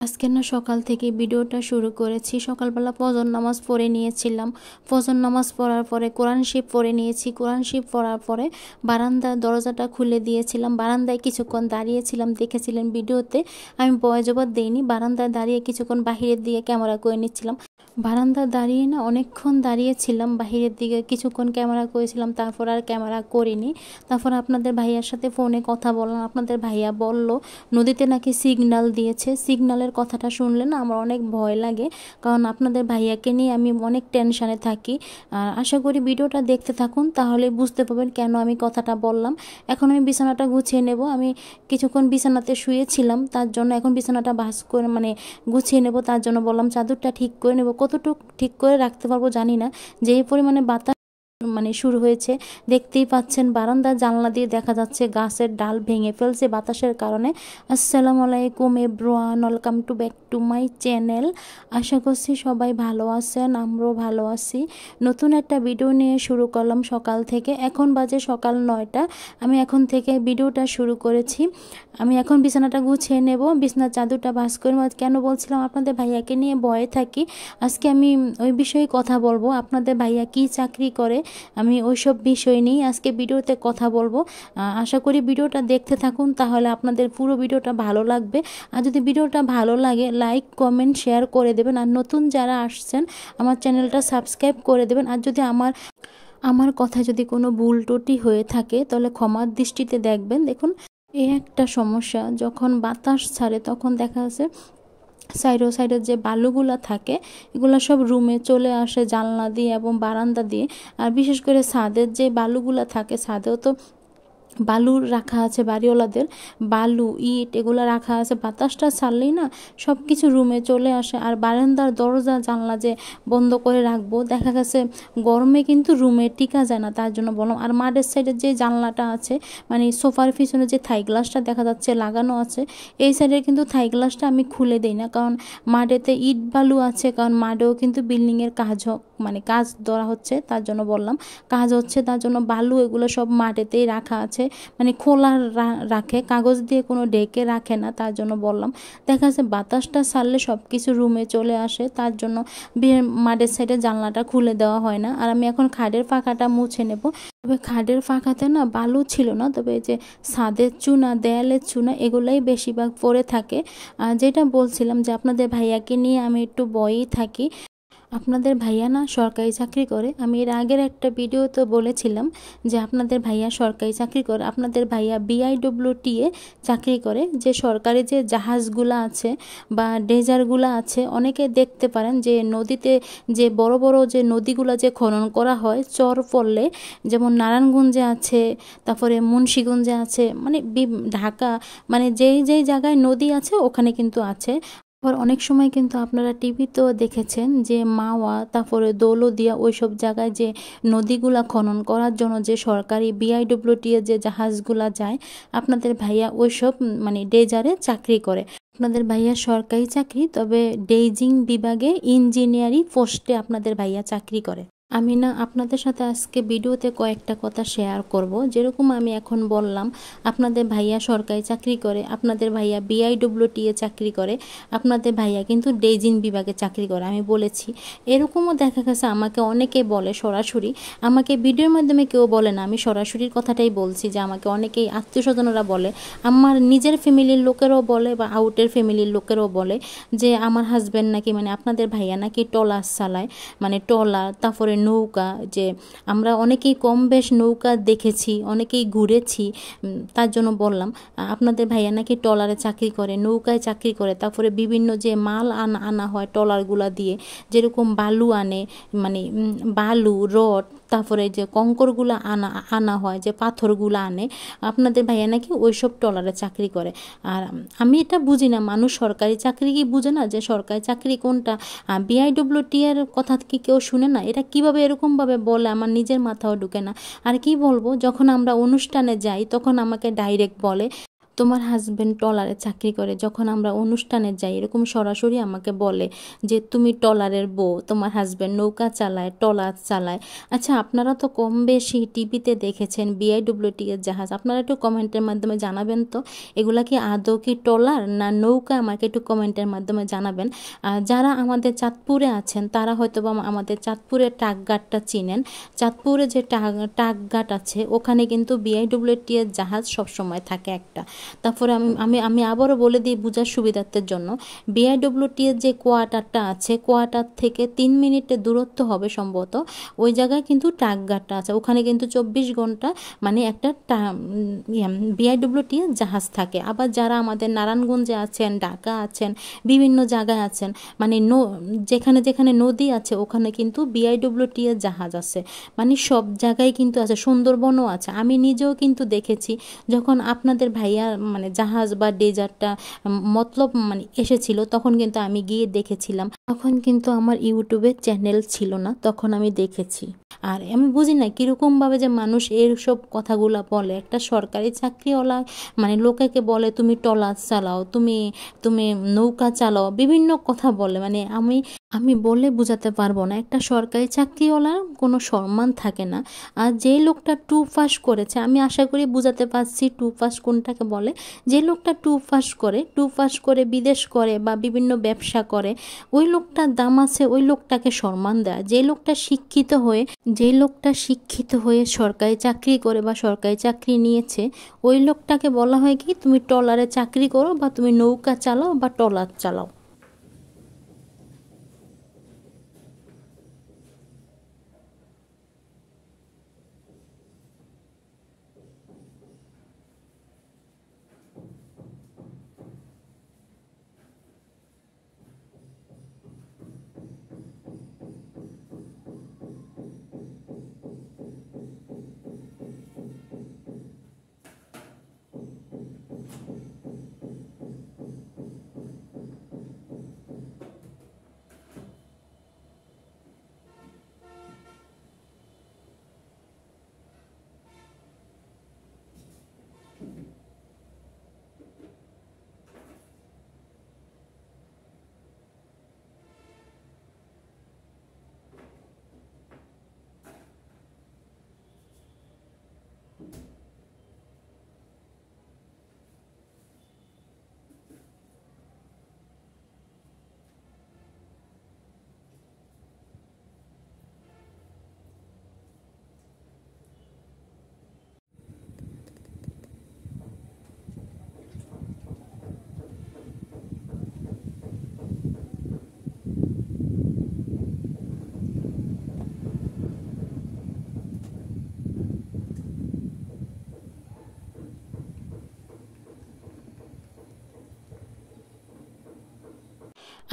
আজকে না সকাল থেকে ভিডিওটা শুরু করেছি। সকালবেলা ফজর নামাজ পড়ে নিয়েছিলাম। ফজর নামাজ পড়ার পরে কোরআন শরীফ পড়ে নিয়েছি। কোরআন শরীফ পড়ার পরে বারান্দার দরজাটা খুলে দিয়েছিলাম। বারান্দায় কিছুক্ষণ দাঁড়িয়েছিলাম, দেখেছিলেন ভিডিওতে। আমি ভয়েস ওভার দেইনি, বারান্দায় দাঁড়িয়ে কিছুক্ষণ বাহিরের দিকে ক্যামেরা করে নিচ্ছিলাম। বারান্দায় দাঁড়িয়ে না অনেকক্ষণ দাঁড়িয়েছিলাম, বাহিরের দিকে কিছুক্ষণ ক্যামেরা করেছিলাম, তারপর আর ক্যামেরা করিনি। তারপর আপনাদের ভাইয়ার সাথে ফোনে কথা বললাম। আপনাদের ভাইয়া বলল নদীতে নাকি সিগন্যাল দিয়েছে। সিগন্যালের কথাটা শুনলে না আমার অনেক ভয় লাগে, কারণ আপনাদের ভাইয়াকে নিয়ে আমি অনেক টেনশানে থাকি। আর আশা করি ভিডিওটা দেখতে থাকুন, তাহলে বুঝতে পারবেন কেন আমি কথাটা বললাম। এখন আমি বিছানাটা গুছিয়ে নেব। আমি কিছুক্ষণ বিছানাতে শুয়েছিলাম, তার জন্য এখন বিছানাটা ভাঁজ করে গুছিয়ে নেব। তার জন্য বললাম চাদরটা ঠিক করে নেব। কতটুকু ঠিক করে রাখতে পারবো জানি না, যেই পরিমাণে বাতাস শুরু হয়েছে। দেখতেই পাচ্ছেন বারান্দার জানলা দিয়ে দেখা যাচ্ছে গাছের ডাল ভেঙে ফেলছে বাতাসের কারণে। আসসালামু আলাইকুম everyone, welcome to back to my channel. আশা করছি সবাই ভালো আছেন, আমরাও ভালো আছি। নতুন একটা ভিডিও নিয়ে শুরু করলাম সকাল থেকে। এখন বাজে সকাল 9টা। আমি এখন থেকে ভিডিওটা শুরু করেছি। আমি এখন বিছানাটা গুছিয়ে নেব, বিছানার চাদরটা ভাঁজ করে। কেন বলছিলাম আপনাদের ভাইয়াকে নিয়ে ভয়ে থাকি। আজকে আমি ওই বিষয়ে কথা বলবো। আপনাদের ভাইয়া কি চাকরি করে, আমি ওইসব বিষয় নিয়ে আজকে ভিডিওতে কথা বলবো। আশা করি ভিডিওটা দেখতে থাকুন, তাহলে আপনাদের পুরো ভিডিওটা ভালো লাগবে। আর যদি ভিডিওটা ভালো লাগে লাইক কমেন্ট শেয়ার করে দেবেন। আর নতুন যারা আসছেন আমার চ্যানেলটা সাবস্ক্রাইব করে দেবেন। আর যদি আমার কথায় যদি কোনো ভুল ত্রুটি হয়ে থাকে তাহলে ক্ষমার দৃষ্টিতে দেখবেন। দেখুন, এই একটা সমস্যা, যখন বাতাস ছাড়ে তখন দেখা যাচ্ছে সাইডের যে বালুগুলা থাকে এগুলো সব রুমে চলে আসে জানলা দিয়ে এবং বারান্দা দিয়ে। আর বিশেষ করে ছাদের যে বালুগুলা থাকে, ছাদেও তো বালু রাখা আছে, বাড়িওয়ালাদের বালু ইট এগুলো রাখা আছে। বাতাসটা ছাড়লেই না সব কিছু রুমে চলে আসে। আর বারান্দার দরজা জানলা যে বন্ধ করে রাখবো, দেখা গেছে গরমে কিন্তু রুমে টিকা যায় না, তার জন্য বললাম। আর মাঠের সাইডের যে জানলাটা আছে, সোফার পিছনে যে থাই গ্লাসটা দেখা যাচ্ছে লাগানো আছে, এই সাইডের কিন্তু থাই গ্লাসটা আমি খুলে দিই না, কারণ মাঠেতে ইট বালু আছে। কারণ মাঠেও কিন্তু বিল্ডিংয়ের কাজ কাজ ধরা হচ্ছে, তার জন্য বললাম। কাজ হচ্ছে তার জন্য বালু এগুলো সব মাঠেতেই রাখা আছে, খোলা রাখে, কাগজ দিয়ে কোনো ডেকে রাখে না, তার জন্য বললাম। দেখা যাচ্ছে বাতাসটা ছাড়লে সব কিছু রুমে চলে আসে, তার জন্য মাঠের সাইডে জানলাটা খুলে দেওয়া হয় না। আর আমি এখন খাটের ফাঁকাটা মুছে নেব। তবে খাটের ফাঁকাতে না বালু ছিল না, তবে এই যে ছাদের চুনা, দেয়ালের চুনা এগুলাই বেশিরভাগ পড়ে থাকে। যেটা বলছিলাম যে আপনাদের ভাইয়াকে নিয়ে আমি একটু ভয়েই থাকি। আপনাদের ভাইয়া না সরকারি চাকরি করে। আমি এর আগের একটা ভিডিওতে বলেছিলাম যে আপনাদের ভাইয়া সরকারি চাকরি করে। আপনাদের ভাইয়া BIWTA চাকরি করে। যে সরকারি যে জাহাজগুলো আছে বা ডেজারগুলো আছে, অনেকে দেখতে পারেন যে নদীতে যে বড় বড় যে নদীগুলো যে খনন করা হয় চর পড়লে, যেমন নারায়ণগঞ্জে আছে, তারপরে মুন্সিগঞ্জে আছে, ঢাকা, যেই জায়গায় নদী আছে ওখানে কিন্তু আছে। আবার অনেক সময় কিন্তু আপনারা টিভিতেও দেখেছেন যে মাওয়া, তারপরে দৌলতদিয়া, ওইসব জায়গায় যে নদীগুলা খনন করার জন্য যে সরকারি BIWTA যে জাহাজগুলা যায়, আপনাদের ভাইয়া ওইসব ডেজারে চাকরি করে। আপনাদের ভাইয়া সরকারি চাকরি, তবে ডেজিং বিভাগে ইঞ্জিনিয়ারিং পোস্টে আপনাদের ভাইয়া চাকরি করে। আমি না আপনাদের সাথে আজকে ভিডিওতে কয়েকটা কথা শেয়ার করব। যেরকম আমি এখন বললাম আপনাদের ভাইয়া সরকারি চাকরি করে, আপনাদের ভাইয়া BIWTA চাকরি করে, আপনাদের ভাইয়া কিন্তু ডেজিং বিভাগে চাকরি করে, আমি বলেছি। এরকমও দেখা গেছে আমাকে অনেকে বলে সরাসরি, আমাকে ভিডিওর মাধ্যমে কেউ বলে না, আমি সরাসরির কথাটাই বলছি, যে আমাকে অনেকেই আত্মীয় স্বজনরা বলে, আমার নিজের ফ্যামিলির লোকেরও বলে বা আউটের ফ্যামিলির লোকেরও বলে যে আমার হাজব্যান্ড নাকি আপনাদের ভাইয়া নাকি ট্রলার চালায়, ট্রলার, তারপরে নৌকা। যে আমরা অনেকেই কম বেশ নৌকা দেখেছি, অনেকেই ঘুরেছি, তার জন্য বললাম আপনাদের ভাইয়া নাকি ট্রলারে চাকরি করে, নৌকায় চাকরি করে। তারপরে বিভিন্ন যে মাল আনা হয় ট্রলারগুলা দিয়ে, যেরকম বালু আনে, বালু, রড, তারপরে যে কঙ্করগুলো আনা হয়, যে পাথরগুলো আনে, আপনাদের ভাইয়া নাকি ওইসব ট্রলারে চাকরি করে। আর আমি এটা বুঝি না, মানুষ সরকারি চাকরি কি বুঝে না যে সরকারি চাকরি কোনটা? BIWTA কথা কি কেউ শুনে না? এটা কিভাবে এরকমভাবে বলে আমার নিজের মাথাও ঢুকে না। আর কি বলবো, যখন আমরা অনুষ্ঠানে যাই তখন আমাকে ডাইরেক্ট বলে তোমার হাজবেন্ড ট্রলারে চাকরি করে, যখন আমরা অনুষ্ঠানে যাই এরকম সরাসরি আমাকে বলে যে তুমি ট্রলারের বউ, তোমার হাজবেন্ড নৌকা চালায়, ট্রলার চালায়। আচ্ছা, আপনারা তো কম বেশি টিভিতে দেখেছেন BIWT এর জাহাজ, আপনারা একটু কমেন্টের মাধ্যমে জানাবেন তো এগুলা কি আদৌ কি ট্রলার না নৌকা, আমাকে একটু কমেন্টের মাধ্যমে জানাবেন। যারা আমাদের চাঁদপুরে আছেন তারা হয়তো বা আমাদের চাঁদপুরের টাকঘাটটা চিনেন। চাঁদপুরে যে টাকঘাট আছে ওখানে কিন্তু BIWT এর জাহাজ সবসময় থাকে একটা। তারপরে আমি আমি আমি আবারও বলে দিই বোঝার সুবিধার্থের জন্য, BIWT এর যে কোয়ার্টারটা আছে, কোয়ার্টার থেকে 3 মিনিটের দূরত্ব হবে সম্ভবত, ওই জায়গায় কিন্তু টাকঘাটটা আছে, ওখানে কিন্তু 24 ঘন্টা মানে একটা BIWT এর জাহাজ থাকে। আবার যারা আমাদের নারায়ণগঞ্জে আছেন, ঢাকা আছেন, বিভিন্ন জায়গায় আছেন, মানে যেখানে যেখানে নদী আছে ওখানে কিন্তু BIWT এর জাহাজ আছে, মানে সব জায়গায় কিন্তু আছে, সুন্দরবনও আছে। আমি নিজেও কিন্তু দেখেছি যখন আপনাদের ভাইয়া মানে জাহাজ বা ডেজার্টটা মতলব মানে এসেছিল, তখন কিন্তু আমি গিয়ে দেখেছিলাম। তখন কিন্তু আমার ইউটিউবে চ্যানেল ছিল না, তখন আমি দেখেছি। আর আমি বুঝি না কীরকমভাবে যে মানুষ এইসব কথাগুলো বলে। একটা সরকারি চাকরিওয়ালা মানে লোকেকে বলে তুমি ট্রলার চালাও, তুমি তুমি নৌকা চালাও, বিভিন্ন কথা বলে, মানে আমি আমি বলে বোঝাতে পারবো না। একটা সরকারি চাকরিওয়ালার কোনো সম্মান থাকে না। আর যে লোকটা 2 পাস করেছে, আমি আশা করি বোঝাতে পারছি 2 পাস কোনটাকে বলে। যে লোকটা 2 পাস করে, 2 পাস করে বিদেশ করে বা বিভিন্ন ব্যবসা করে, ওই লোকটার দাম আছে, ওই লোকটাকে সম্মান দেয়। যে লোকটা শিক্ষিত হয়ে সরকারি চাকরি করে বা সরকারি চাকরি নিয়েছে, ওই লোকটাকে বলা হয় কি তুমি ট্রলারে চাকরি করো বা তুমি নৌকা চালাও বা ট্রলার চালাও।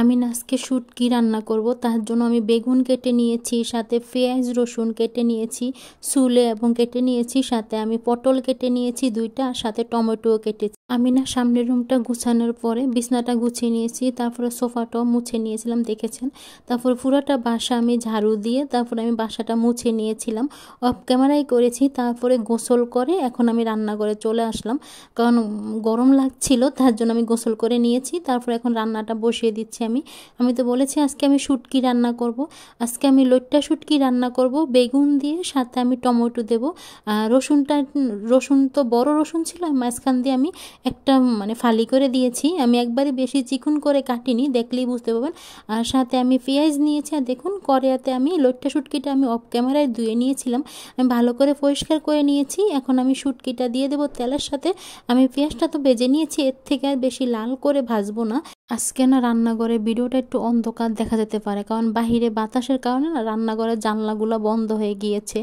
আমি না আজকে শুটকি রান্না করব, তার জন্য আমি বেগুন কেটে নিয়েছি, সাথে পেঁয়াজ রসুন কেটে নিয়েছি চুলে এবং কেটে নিয়েছি, সাথে আমি পটল কেটে নিয়েছি 2টা, আর সাথে টমেটোও কেটেছি। আমি না সামনের রুমটা গুছানোর পরে বিছনাটা গুছিয়ে নিয়েছি, তারপরে সোফাটাও মুছে নিয়েছিলাম দেখেছেন। তারপর পুরোটা বাসা আমি ঝাড়ু দিয়ে তারপরে আমি বাসাটা মুছে নিয়েছিলাম, অফ ক্যামেরাই করেছি। তারপরে গোসল করে এখন আমি রান্নাঘরে চলে আসলাম, কারণ গরম লাগছিল, তার জন্য আমি গোসল করে নিয়েছি। তারপর এখন রান্নাটা বসিয়ে দিচ্ছি। আমি তো বলেছি আজকে আমি শুটকি রান্না করব। আজকে আমি লইট্টা শুটকি রান্না করব বেগুন দিয়ে, সাথে আমি টমেটো দেব। রসুন তো বড় রসুন ছিল, মাঝখান দিয়ে আমি একটা মানে ফালি করে দিয়েছি, আমি একবারে বেশি চিকন করে কাটিনি, দেখলেই বুঝতে পারবেন। আর সাথে আমি পেঁয়াজ নিয়েছি, আর দেখুন কড়াইতে আমি লইট্টা শুটকিটা আমি অফ ক্যামেরায় ধুয়ে নিয়েছিলাম, আমি ভালো করে পরিষ্কার করে নিয়েছি। এখন আমি শুটকিটা দিয়ে দেবো তেলের সাথে। আমি পেঁয়াজটা তো ভেজে নিয়েছি, এর থেকে আর বেশি লাল করে ভাজবো না। আজকে না রান্নাঘরে ভিডিওটা একটু অন্ধকার দেখা যেতে পারে, কারণ বাহিরে বাতাসের কারণে না রান্নাঘরের জানলাগুলো বন্ধ হয়ে গিয়েছে,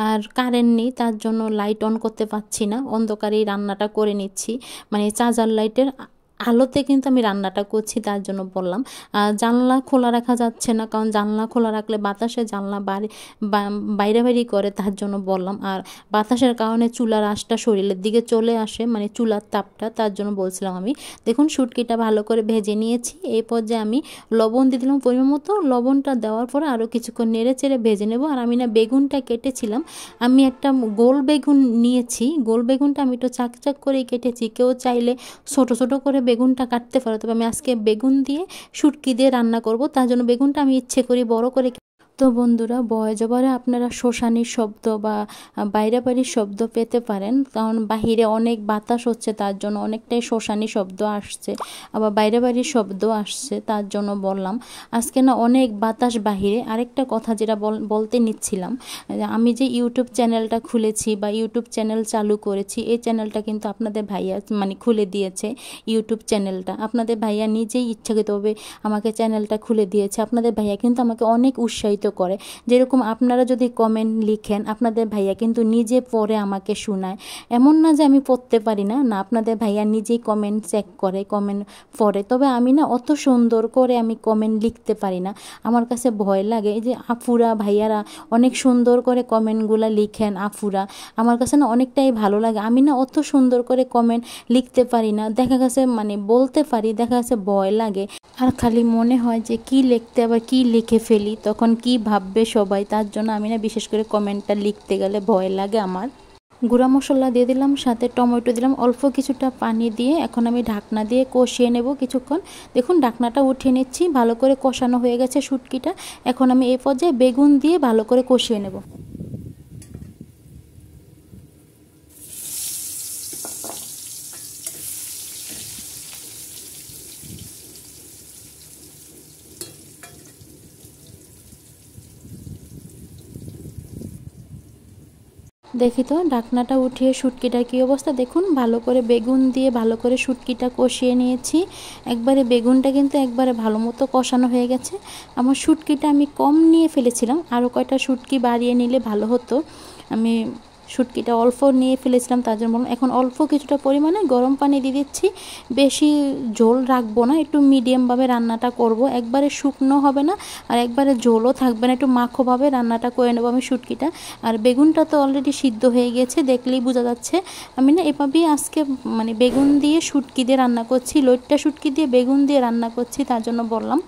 আর কারেন্ট নেই, তার জন্য লাইট অন করতে পারছি না, অন্ধকারেই রান্নাটা করে নিচ্ছি, মানে চার্জার লাইটের আলোতে কিন্তু আমি রান্নাটা করছি, তার জন্য বললাম। জানলা খোলা রাখা যাচ্ছে না, কারণ জানলা খোলা রাখলে বাতাসে জানলা বাইরে বাইরে করে, তার জন্য বললাম। আর বাতাসের কারণে চুলার আঁশটা শরীরের দিকে চলে আসে, মানে চুলার তাপটা, তার জন্য বলছিলাম আমি। দেখুন শুটকিটা ভালো করে ভেজে নিয়েছি। এই পর্যায়ে আমি লবণ দিয়ে দিলাম পরিমাণ মতো। লবণটা দেওয়ার পরে আরও কিছুক্ষণ নেড়ে চেড়ে ভেজে নেব। আর আমি না বেগুনটা কেটেছিলাম, আমি একটা গোল বেগুন নিয়েছি। গোল বেগুনটা আমি একটু চাক চাক করেই কেটেছি। কেউ চাইলে ছোট ছোট করে বেগুনটা কাটতে পারো, তবে আমি আজকে বেগুন দিয়ে শুটকি দিয়ে রান্না করব, তার জন্য বেগুনটা আমি ইচ্ছে করি বড় করে। তো বন্ধুরা, ভয়েস ওভারে আপনারা শোষানির শব্দ বা বাইরে বাড়ির শব্দ পেতে পারেন, কারণ বাহিরে অনেক বাতাস হচ্ছে, তার জন্য অনেকটাই শোষানি শব্দ আসছে, আবার বাইরে বাড়ির শব্দ আসছে, তার জন্য বললাম। আজকে না অনেক বাতাস বাহিরে। আরেকটা কথা যেটা বলতে নিচ্ছিলাম, আমি যে ইউটিউব চ্যানেলটা খুলেছি বা ইউটিউব চ্যানেল চালু করেছি, এই চ্যানেলটা কিন্তু আপনাদের ভাইয়া মানে খুলে দিয়েছে। ইউটিউব চ্যানেলটা আপনাদের ভাইয়া নিজেই ইচ্ছাকৃতভাবে আমাকে চ্যানেলটা খুলে দিয়েছে। আপনাদের ভাইয়া কিন্তু আমাকে অনেক উৎসাহিত করে। যেরকম আপনারা যদি কমেন্ট লিখেন, আপনাদের ভাইয়া কিন্তু নিজে পড়ে আমাকে শোনায়। এমন না যে আমি পড়তে পারি না, না, আপনাদের ভাইয়া নিজেই কমেন্ট চেক করে, কমেন্ট পড়ে। তবে আমি না অত সুন্দর করে আমি কমেন্ট লিখতে পারি না, আমার কাছে ভয় লাগে। এই যে আপুরা ভাইয়ারা অনেক সুন্দর করে কমেন্টগুলো লিখেন, আপুরা, আমার কাছে না অনেকটাই ভালো লাগে। আমি না অত সুন্দর করে কমেন্ট লিখতে পারি না, দেখা গেছে মানে বলতে পারি, দেখা গেছে ভয় লাগে। আর খালি মনে হয় যে কি লিখতে আবার কি লিখে ফেলি, তখন কি ভাববে সবাই, তার জন্য আমি না বিশেষ করে কমেন্টটা লিখতে গেলে ভয় লাগে আমার। গুঁড়া মশলা দিয়ে দিলাম, সাথে টমেটো দিলাম, অল্প কিছুটা পানি দিয়ে এখন আমি ঢাকনা দিয়ে কষিয়ে নেব কিছুক্ষণ। দেখুন ঢাকনাটা উঠিয়ে নিচ্ছি, ভালো করে কষানো হয়ে গেছে শুটকিটা। এখন আমি এই পর্যায়ে বেগুন দিয়ে ভালো করে কষিয়ে নেব। দেখি তো ঢাকনাটা উঠিয়ে শুটকিটার কী অবস্থা। দেখুন ভালো করে বেগুন দিয়ে ভালো করে শুটকিটা কষিয়ে নিয়েছি। একবারে বেগুনটা কিন্তু একবারে ভালো মতো কষানো হয়ে গেছে। আমার শুটকিটা আমি কম নিয়ে ফেলেছিলাম, আরও কয়টা শুটকি বাড়িয়ে নিলে ভালো হতো। আমি শুটকিটা অল্প নিয়ে ফেলেছিলাম, তার জন্য বললাম। এখন অল্প কিছুটা পরিমাণে গরম পানি দিয়ে দিচ্ছি। বেশি ঝোল রাখবো না, একটু মিডিয়ামভাবে রান্নাটা করব। একবারে শুকনো হবে না আর একবারে ঝোলও থাকবে না, একটু মাখোভাবে রান্নাটা করে নেবো আমি শুটকিটা। আর বেগুনটা তো অলরেডি সিদ্ধ হয়ে গেছে, দেখলেই বোঝা যাচ্ছে। আমি না এভাবেই আজকে মানে বেগুন দিয়ে শুটকি দিয়ে রান্না করছি, লইট্টা শুটকি দিয়ে বেগুন দিয়ে রান্না করছি, তার জন্য বললাম।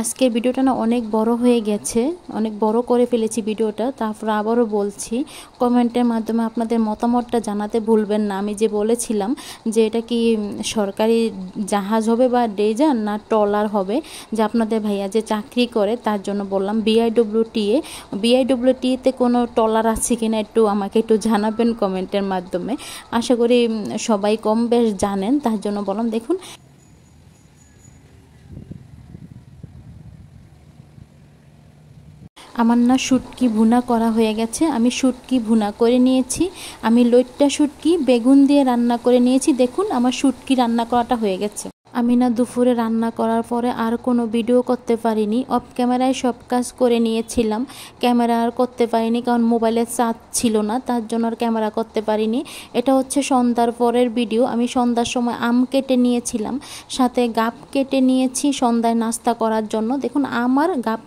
আজকের ভিডিওটা না অনেক বড় হয়ে গেছে, অনেক বড় করে ফেলেছি ভিডিওটা। তারপর আবারও বলছি, কমেন্টের মাধ্যমে আপনাদের মতামতটা জানাতে ভুলবেন না। আমি যে বলেছিলাম যে এটা কি সরকারি জাহাজ হবে বা ডেজার না ট্রলার হবে, যে আপনাদের ভাইয়া যে চাকরি করে তার জন্য বললাম। বিআইডব্লিউটিতে কোনো ট্রলার আছে কিনা একটু আমাকে একটু জানাবেন কমেন্টের মাধ্যমে। আশা করি সবাই কম বেশ জানেন, তার জন্য বললাম। দেখুন আমার না শুটকি ভুনা করা হয়ে গেছে, আমি শুটকি ভুনা করে নিয়েছি। আমি লইট্টা শুটকি বেগুন দিয়ে রান্না করে নিয়েছি। দেখুন আমার শুটকি রান্না করাটা হয়ে গেছে। আমি না দুপুরে রান্না করার পরে আর কোনো ভিডিও করতে পারিনি, অফ ক্যামেরায় সব কাজ করে নিয়েছিলাম। ক্যামেরা আর করতে পারিনি, কারণ মোবাইলে চার্জ ছিল না, তার জন্য আর ক্যামেরা করতে পারিনি। এটা হচ্ছে সন্ধ্যার পরের ভিডিও। আমি সন্ধ্যার সময় আম কেটে নিয়েছিলাম, সাথে গাব কেটে নিয়েছি সন্ধ্যায় নাস্তা করার জন্য। দেখুন আম আর গাব